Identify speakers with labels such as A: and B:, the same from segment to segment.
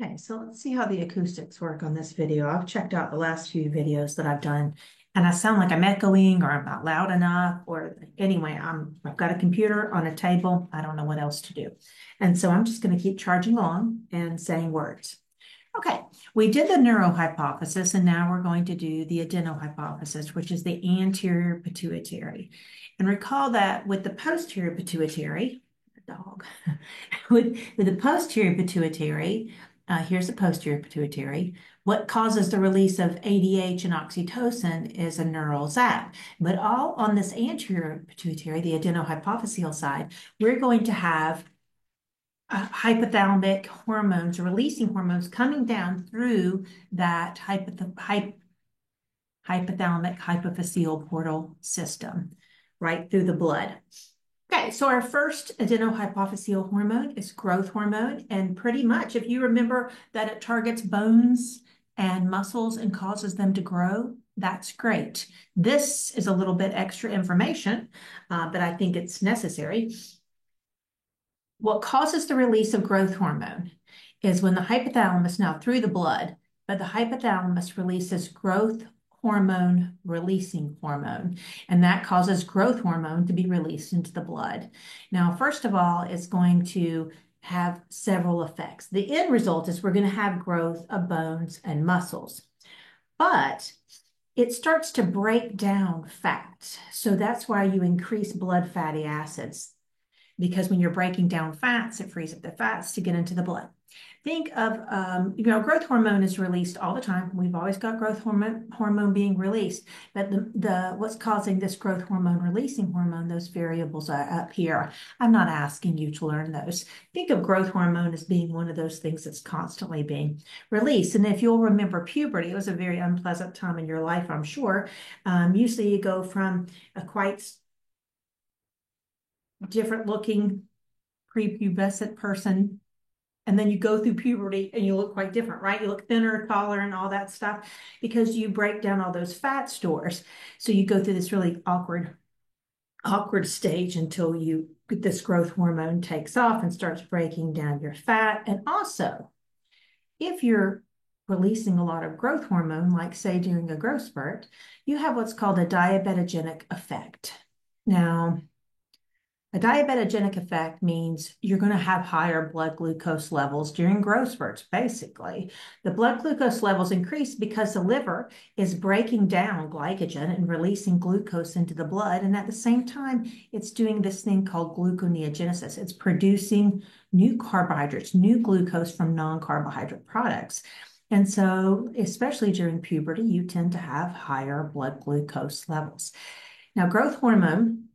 A: Okay, so let's see how the acoustics work on this video. I've checked out the last few videos that I've done, and I sound like I'm echoing or I'm not loud enough, or anyway, I've got a computer on a table. I don't know what else to do. And so I'm just going to keep charging on and saying words. Okay, we did the neurohypothesis, and now we're going to do the adenohypothesis, which is the anterior pituitary. And recall that with the posterior pituitary, dog, with the posterior pituitary, here's the posterior pituitary. What causes the release of ADH and oxytocin is a neural zap. But all on this anterior pituitary, the adenohypophyseal side, we're going to have hypothalamic hormones, releasing hormones coming down through that hypothalamic hypophyseal portal system, right through the blood. Okay, so our first adenohypophyseal hormone is growth hormone. And pretty much, if you remember that it targets bones and muscles and causes them to grow, that's great. This is a little bit extra information, but I think it's necessary. What causes the release of growth hormone is when the hypothalamus, now through the blood, but the hypothalamus releases growth hormone releasing hormone, and that causes growth hormone to be released into the blood. Now, first of all, it's going to have several effects. The end result is we're going to have growth of bones and muscles, but it starts to break down fat. So that's why you increase blood fatty acids, because when you're breaking down fats, it frees up the fats to get into the blood. Think of, growth hormone is released all the time. We've always got growth hormone being released, but what's causing this growth hormone releasing hormone, those variables are up here. I'm not asking you to learn those. Think of growth hormone as being one of those things that's constantly being released. And if you'll remember puberty, it was a very unpleasant time in your life, I'm sure. Usually you go from a quite different looking prepubescent person, and then you go through puberty and you look quite different, right? You look thinner, taller, and all that stuff because you break down all those fat stores. So you go through this really awkward stage until this growth hormone takes off and starts breaking down your fat. And also, if you're releasing a lot of growth hormone, like say during a growth spurt, you have what's called a diabetogenic effect. Now, a diabetogenic effect means you're going to have higher blood glucose levels during growth spurts, basically. The blood glucose levels increase because the liver is breaking down glycogen and releasing glucose into the blood. And at the same time, it's doing this thing called gluconeogenesis. It's producing new carbohydrates, new glucose from non-carbohydrate products. And so, especially during puberty, you tend to have higher blood glucose levels. Now, growth hormone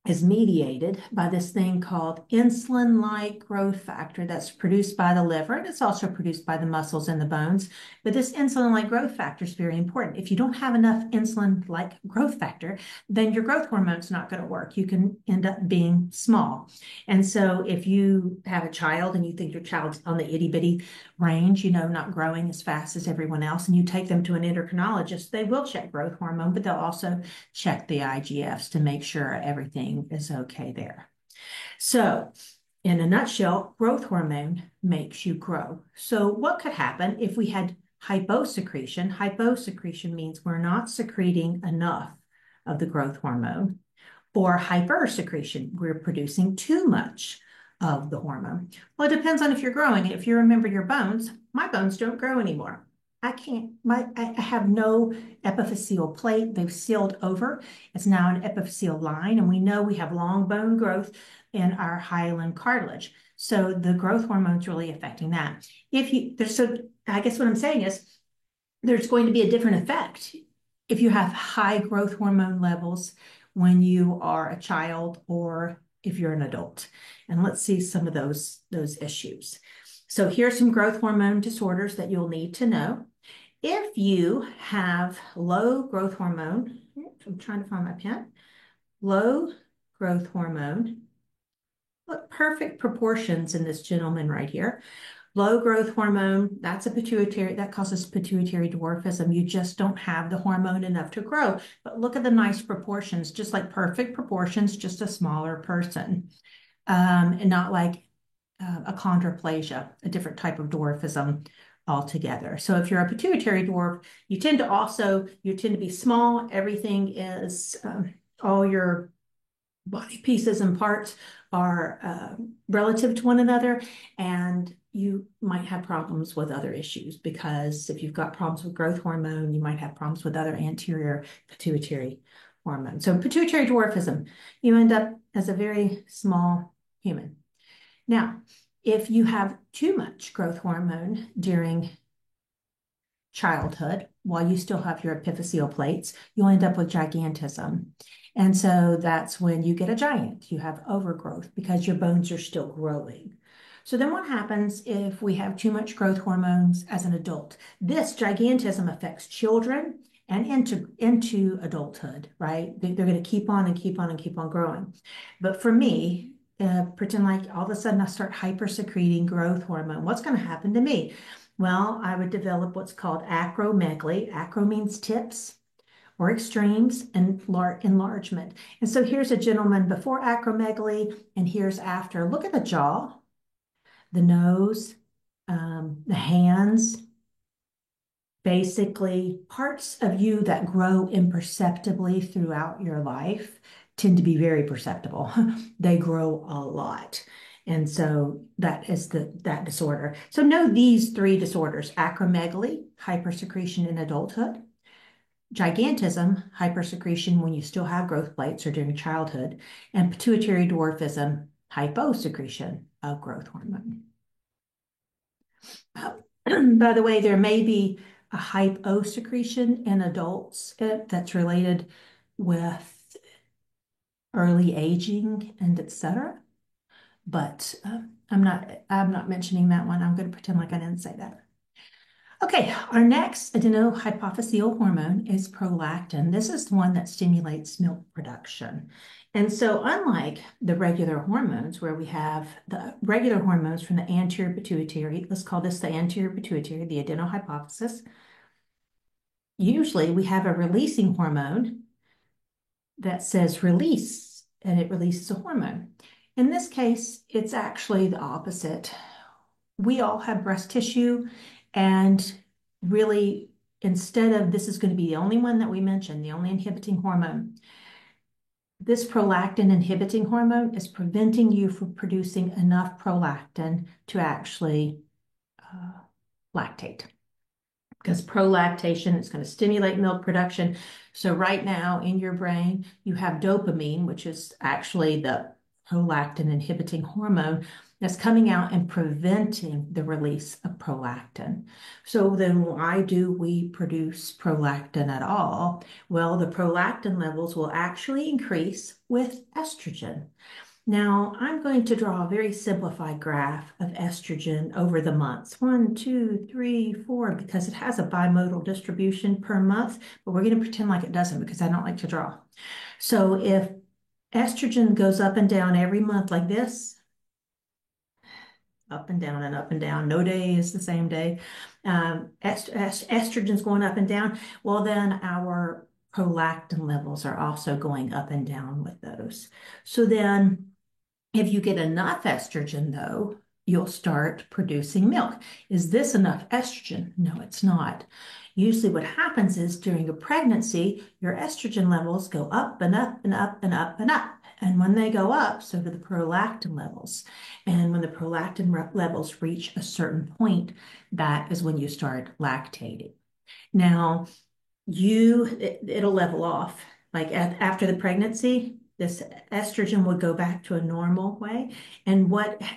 A: is mediated by this thing called insulin-like growth factor that's produced by the liver, and it's also produced by the muscles and the bones. But this insulin-like growth factor is very important. If you don't have enough insulin-like growth factor, then your growth hormone's not going to work. You can end up being small. And so if you have a child and you think your child's on the itty-bitty range, not growing as fast as everyone else, and you take them to an endocrinologist, they will check growth hormone, but they'll also check the IGFs to make sure everything is okay there. So, in a nutshell, growth hormone makes you grow. So, what could happen if we had hyposecretion? Hyposecretion means we're not secreting enough of the growth hormone, or hypersecretion, we're producing too much of the hormone. Well, it depends on if you're growing. If you remember your bones, my bones don't grow anymore. I have no epiphyseal plate. They've sealed over. It's now an epiphyseal line, and we know we have long bone growth in our hyaline cartilage. So the growth hormone is really affecting that. So I guess what I'm saying is there's going to be a different effect if you have high growth hormone levels when you are a child or if you're an adult. And let's see some of those issues. So here's some growth hormone disorders that you'll need to know. If you have low growth hormone, I'm trying to find my pen, low growth hormone, look, perfect proportions in this gentleman right here. Low growth hormone, that causes pituitary dwarfism. You just don't have the hormone enough to grow. But look at the nice proportions, just like perfect proportions, just a smaller person. And not like achondroplasia, a different type of dwarfism altogether. So if you're a pituitary dwarf, you tend to be small. Everything is, all your body pieces and parts are relative to one another, and you might have problems with other issues, because if you've got problems with growth hormone, you might have problems with other anterior pituitary hormone. So pituitary dwarfism, you end up as a very small human. Now, if you have too much growth hormone during childhood, while you still have your epiphyseal plates, you'll end up with gigantism. And so that's when you get a giant. You have overgrowth because your bones are still growing. So then what happens if we have too much growth hormones as an adult? This gigantism affects children and into adulthood, right? They're going to keep on and keep on and keep on growing. But for me, pretend like all of a sudden I start hypersecreting growth hormone. What's going to happen to me? Well, I would develop what's called acromegaly. Acro means tips or extremes, and enlargement. And so here's a gentleman before acromegaly, and here's after. Look at the jaw, the nose, the hands. Basically, parts of you that grow imperceptibly throughout your life tend to be very perceptible. They grow a lot. And so that is that disorder. So know these three disorders: acromegaly, hypersecretion in adulthood; gigantism, hypersecretion when you still have growth plates or during childhood; and pituitary dwarfism, hyposecretion of growth hormone. By the way, there may be a hyposecretion in adults that's related with early aging and etc. But I'm not mentioning that one. I'm going to pretend like I didn't say that. Okay, our next adenohypophyseal hormone is prolactin. This is the one that stimulates milk production. And so unlike the regular hormones, where we have the regular hormones from the anterior pituitary, let's call this the anterior pituitary, the adenohypophysis, usually we have a releasing hormone that says release, and it releases a hormone. In this case, it's actually the opposite. We all have breast tissue, and really, instead of this is going to be the only one that we mentioned, the only inhibiting hormone, this prolactin inhibiting hormone is preventing you from producing enough prolactin to actually lactate. Because prolactation is going to stimulate milk production. So right now in your brain, you have dopamine, which is actually the prolactin inhibiting hormone that's coming out and preventing the release of prolactin. So then why do we produce prolactin at all? Well, the prolactin levels will actually increase with estrogen. Now, I'm going to draw a very simplified graph of estrogen over the months. 1, 2, 3, 4, because it has a bimodal distribution per month, but we're going to pretend like it doesn't because I don't like to draw. So if estrogen goes up and down every month like this, up and down and up and down, no day is the same day, estrogen's going up and down, well, then our prolactin levels are also going up and down with those. So then if you get enough estrogen, though, you'll start producing milk. Is this enough estrogen? No, it's not. Usually what happens is during a pregnancy, your estrogen levels go up and up and up and up and up. And when they go up, so do the prolactin levels. And when the prolactin levels reach a certain point, that is when you start lactating. Now, it'll level off. Like after the pregnancy, this estrogen would go back to a normal way. And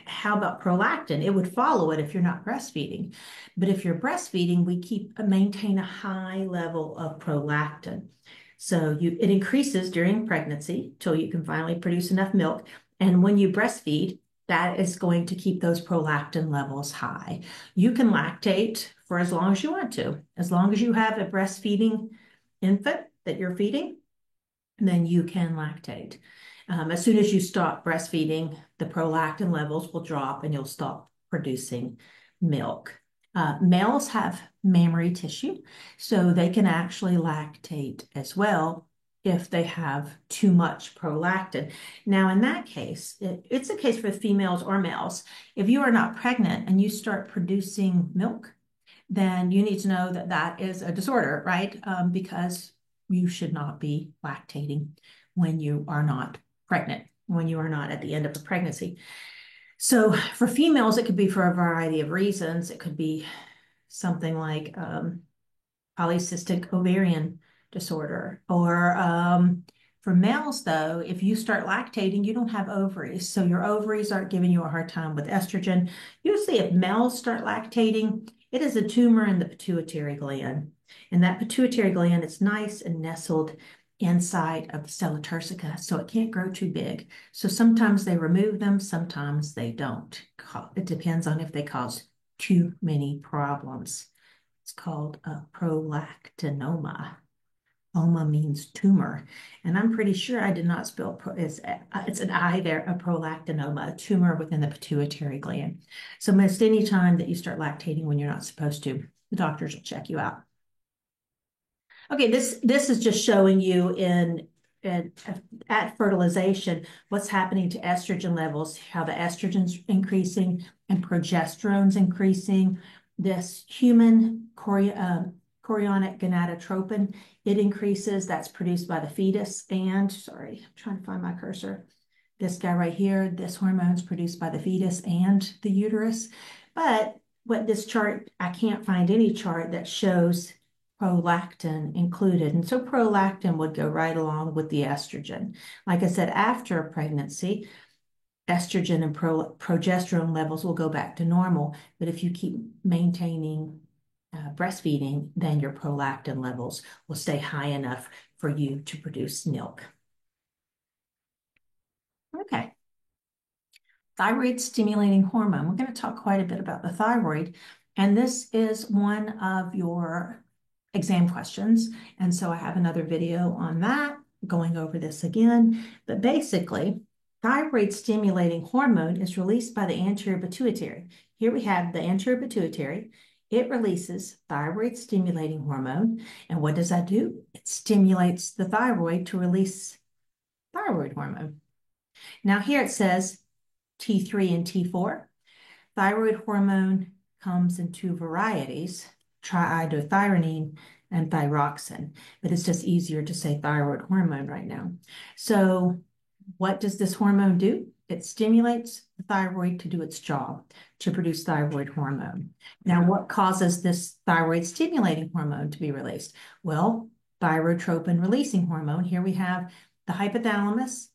A: how about prolactin? It would follow it if you're not breastfeeding. But if you're breastfeeding, we maintain a high level of prolactin. So it increases during pregnancy till you can finally produce enough milk. And when you breastfeed, that is going to keep those prolactin levels high. You can lactate for as long as you want to. As long as you have a breastfeeding infant that you're feeding, then you can lactate. As soon as you stop breastfeeding, the prolactin levels will drop and you'll stop producing milk. Males have mammary tissue, so they can actually lactate as well. if they have too much prolactin. Now, in that case, it's a case for females or males. If you are not pregnant and you start producing milk, then you need to know that that is a disorder, right? Because you should not be lactating when you are not pregnant, when you are not at the end of a pregnancy. So for females, it could be for a variety of reasons. It could be something like polycystic ovarian disorder. Or for males, though, if you start lactating, you don't have ovaries. So your ovaries aren't giving you a hard time with estrogen. Usually, if males start lactating, it is a tumor in the pituitary gland. And that pituitary gland is nice and nestled inside of the sella turcica, so it can't grow too big. So sometimes they remove them, sometimes they don't. It depends on if they cause too many problems. It's called a prolactinoma. Oma means tumor. And I'm pretty sure I did not spell, it's an I there, a prolactinoma, a tumor within the pituitary gland. So most any time that you start lactating when you're not supposed to, the doctors will check you out. Okay, this is just showing you at fertilization what's happening to estrogen levels, how the estrogen's increasing and progesterone's increasing. This human chorionic gonadotropin, it increases. That's produced by the fetus. And sorry, I'm trying to find my cursor. This guy right here, this hormone's produced by the fetus and the uterus. But what this chart, I can't find any chart that shows prolactin included. And so prolactin would go right along with the estrogen. Like I said, after a pregnancy, estrogen and progesterone levels will go back to normal. But if you keep maintaining breastfeeding, then your prolactin levels will stay high enough for you to produce milk. Okay. Thyroid stimulating hormone. We're going to talk quite a bit about the thyroid. And this is one of your exam questions. And so I have another video on that, going over this again. But basically, thyroid stimulating hormone is released by the anterior pituitary. Here we have the anterior pituitary. It releases thyroid stimulating hormone. And what does that do? It stimulates the thyroid to release thyroid hormone. Now here it says T3 and T4. Thyroid hormone comes in two varieties, triiodothyronine and thyroxine, but it's just easier to say thyroid hormone right now. So what does this hormone do? It stimulates the thyroid to do its job, to produce thyroid hormone. Now, what causes this thyroid stimulating hormone to be released? Well, thyrotropin releasing hormone. Here we have the hypothalamus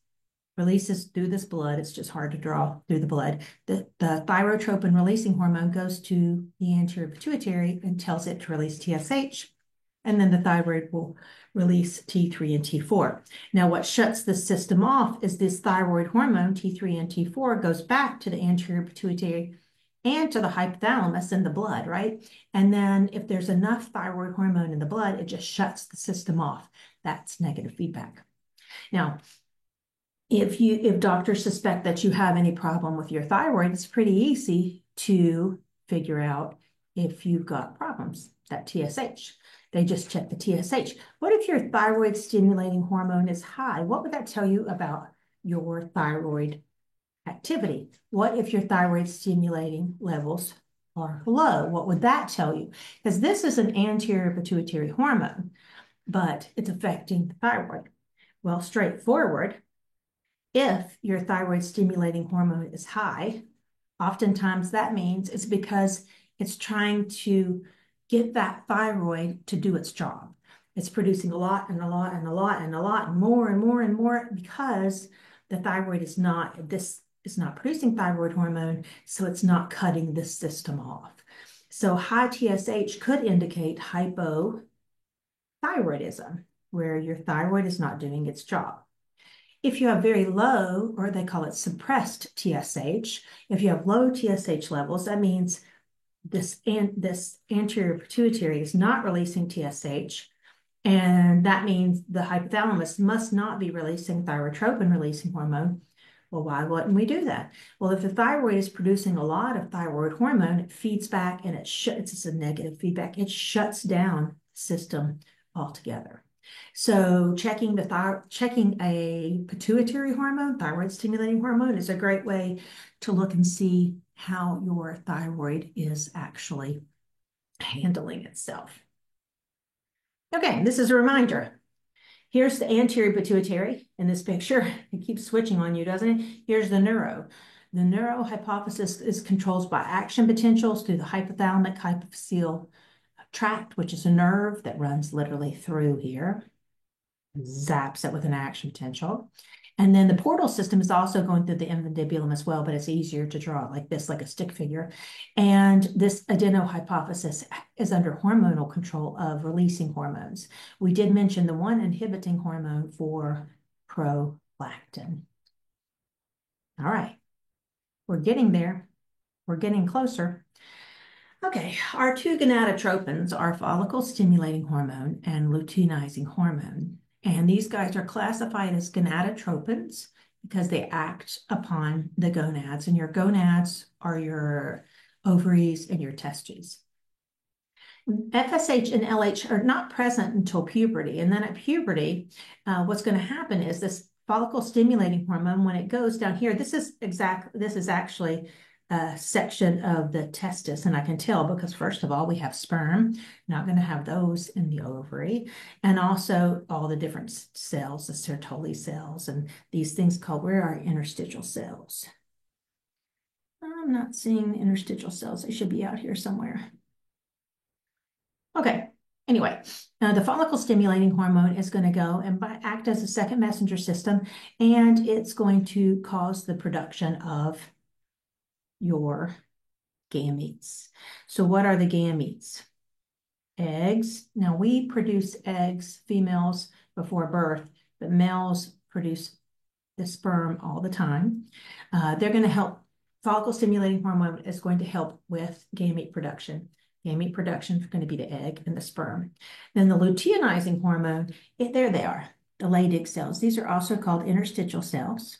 A: releases through this blood. It's just hard to draw through the blood. The thyrotropin releasing hormone goes to the anterior pituitary and tells it to release TSH. And then the thyroid will release T3 and T4. Now, what shuts the system off is this thyroid hormone, T3 and T4, goes back to the anterior pituitary and to the hypothalamus in the blood, right? And then if there's enough thyroid hormone in the blood, it just shuts the system off. That's negative feedback. Now, if doctors suspect that you have any problem with your thyroid, it's pretty easy to figure out if you've got problems, that TSH. They just check the TSH. What if your thyroid stimulating hormone is high? What would that tell you about your thyroid activity? What if your thyroid stimulating levels are low? What would that tell you? Because this is an anterior pituitary hormone, but it's affecting the thyroid. Well, straightforward. If your thyroid stimulating hormone is high, oftentimes that means it's because it's trying to get that thyroid to do its job. It's producing a lot and a lot and a lot and a lot and more and more and more because the thyroid is not producing thyroid hormone, so it's not cutting the system off. So high TSH could indicate hypothyroidism, where your thyroid is not doing its job. If you have very low, or they call it suppressed TSH, if you have low TSH levels, that means this anterior pituitary is not releasing TSH, and that means the hypothalamus must not be releasing thyrotropin releasing hormone. Well, why wouldn't we do that? Well, if the thyroid is producing a lot of thyroid hormone, it feeds back and it's a negative feedback. It shuts down the system altogether. So checking checking a pituitary hormone, thyroid stimulating hormone, is a great way to look and see how your thyroid is actually handling itself. Okay, this is a reminder. Here's the anterior pituitary in this picture. It keeps switching on you, doesn't it? Here's the neuro. The neuro hypophysis is controlled by action potentials through the hypothalamic hypophyseal tract, which is a nerve that runs literally through here, zaps it with an action potential. And then the portal system is also going through the infundibulum as well, but it's easier to draw like this, like a stick figure. And this adenohypophysis is under hormonal control of releasing hormones. We did mention the one inhibiting hormone for prolactin. All right, we're getting there. We're getting closer. Okay, our two gonadotropins are follicle stimulating hormone and luteinizing hormone. And these guys are classified as gonadotropins because they act upon the gonads, and your gonads are your ovaries and your testes. FSH and LH are not present until puberty. And then at puberty, what's going to happen is this follicle stimulating hormone, when it goes down here, this is actually a section of the testis. And I can tell because first of all, we have sperm, not going to have those in the ovary. And also all the different cells, the Sertoli cells, and these things called, where are interstitial cells? I'm not seeing the interstitial cells. They should be out here somewhere. Okay, anyway, the follicle stimulating hormone is going to go and act as a second messenger system, and it's going to cause the production of your gametes. So what are the gametes? Eggs. Now we produce eggs, females, before birth, but males produce the sperm all the time. They're going to help. Follicle stimulating hormone is going to help with gamete production. Gamete production is going to be the egg and the sperm. Then the luteinizing hormone, there they are, the Leydig cells. These are also called interstitial cells.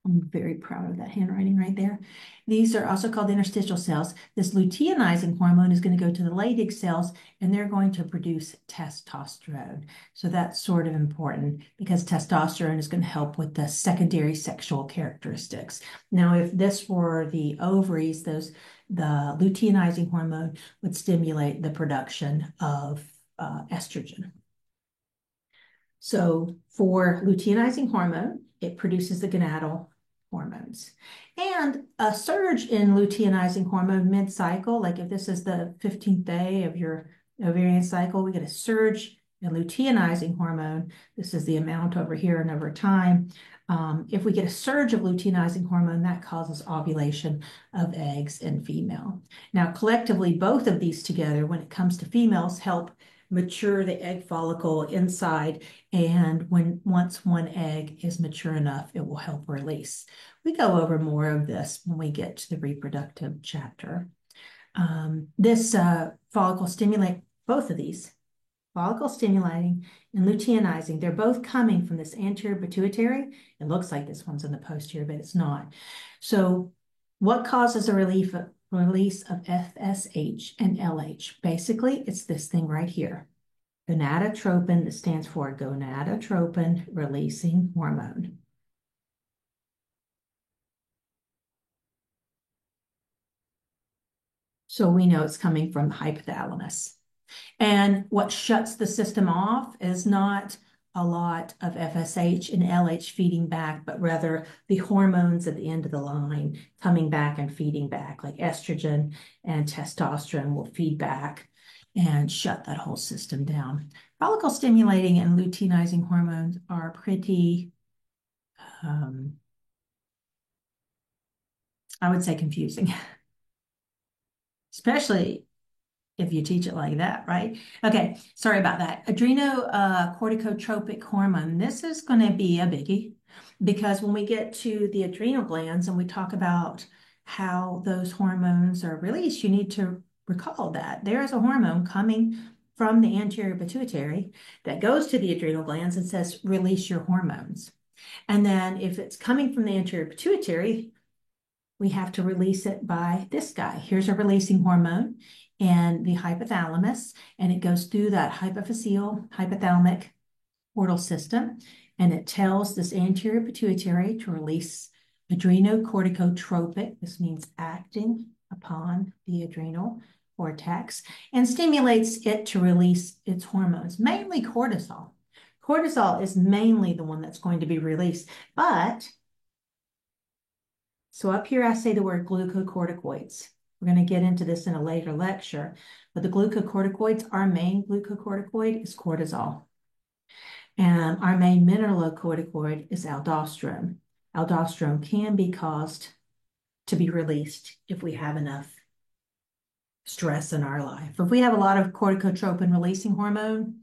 A: I'm very proud of that handwriting right there. These are also called interstitial cells. This luteinizing hormone is going to go to the Leydig cells, and they're going to produce testosterone. So that's sort of important because testosterone is going to help with the secondary sexual characteristics. Now, if this were the ovaries, the luteinizing hormone would stimulate the production of estrogen. So for luteinizing hormone, it produces the gonadal hormones. And a surge in luteinizing hormone mid-cycle, like if this is the 15th day of your ovarian cycle, we get a surge in luteinizing hormone. This is the amount over here and over time. If we get a surge of luteinizing hormone, that causes ovulation of eggs in female. Now, collectively, both of these together, when it comes to females, help mature the egg follicle inside, and once one egg is mature enough, it will help release. We go over more of this when we get to the reproductive chapter. This follicle stimulate, both of these, follicle stimulating and luteinizing, they're both coming from this anterior pituitary. It looks like this one's in the posterior, but it's not. So what causes a release of FSH and LH? Basically, it's this thing right here. Gonadotropin, that stands for gonadotropin releasing hormone. So we know it's coming from the hypothalamus. And what shuts the system off is not a lot of FSH and LH feeding back, but rather the hormones at the end of the line coming back and feeding back, like estrogen and testosterone will feed back and shut that whole system down. Follicle stimulating and luteinizing hormones are pretty, I would say, confusing, especially if you teach it like that, right? Okay, sorry about that. Adrenocorticotropic hormone. This is going to be a biggie because when we get to the adrenal glands and we talk about how those hormones are released, you need to recall that there is a hormone coming from the anterior pituitary that goes to the adrenal glands and says, release your hormones. And then if it's coming from the anterior pituitary, we have to release it by this guy. Here's a releasing hormone. in the hypothalamus, and it goes through that hypophyseal hypothalamic portal system, and it tells this anterior pituitary to release adrenocorticotropic. This means acting upon the adrenal cortex, and stimulates it to release its hormones, mainly cortisol. Cortisol is mainly the one that's going to be released, but so up here I say the word glucocorticoids. We're going to get into this in a later lecture, but the glucocorticoids, our main glucocorticoid is cortisol. And our main mineralocorticoid is aldosterone. Aldosterone can be caused to be released if we have enough stress in our life. If we have a lot of corticotropin releasing hormone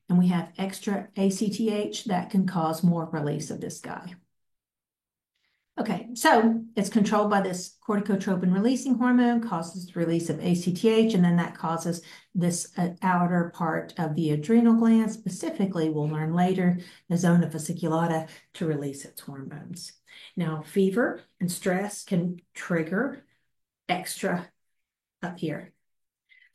A: and we have extra ACTH, that can cause more release of this guy. Okay, so it's controlled by this corticotropin releasing hormone, causes the release of ACTH, and then that causes this outer part of the adrenal gland, specifically, we'll learn later, the zona fasciculata, to release its hormones. Now, fever and stress can trigger extra up here.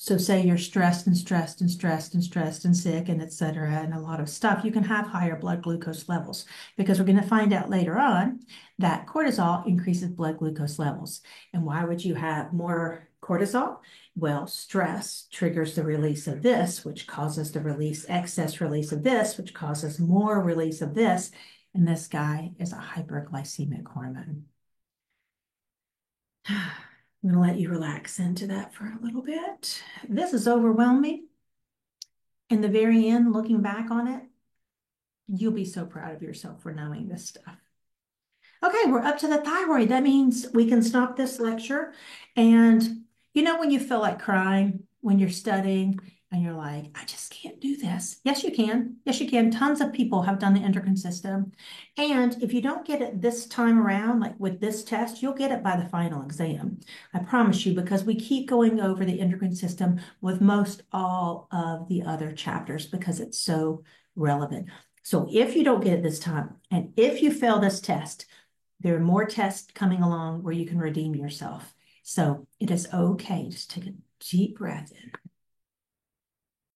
A: So say you're stressed and stressed and stressed and stressed and sick and et cetera, and a lot of stuff, you can have higher blood glucose levels, because we're going to find out later on that cortisol increases blood glucose levels. And why would you have more cortisol? Well, stress triggers the release of this, which causes the excess release of this, which causes more release of this. And this guy is a hyperglycemic hormone. I'm going to let you relax into that for a little bit. This is overwhelming. In the very end, looking back on it, you'll be so proud of yourself for knowing this stuff. Okay, we're up to the thyroid. That means we can stop this lecture. And you know when you feel like crying, when you're studying, and you're like, I just can't do this. Yes, you can. Yes, you can. Tons of people have done the endocrine system. And if you don't get it this time around, like with this test, you'll get it by the final exam. I promise you, because we keep going over the endocrine system with most all of the other chapters because it's so relevant. So if you don't get it this time, and if you fail this test, there are more tests coming along where you can redeem yourself. So it is okay. Just take a deep breath in.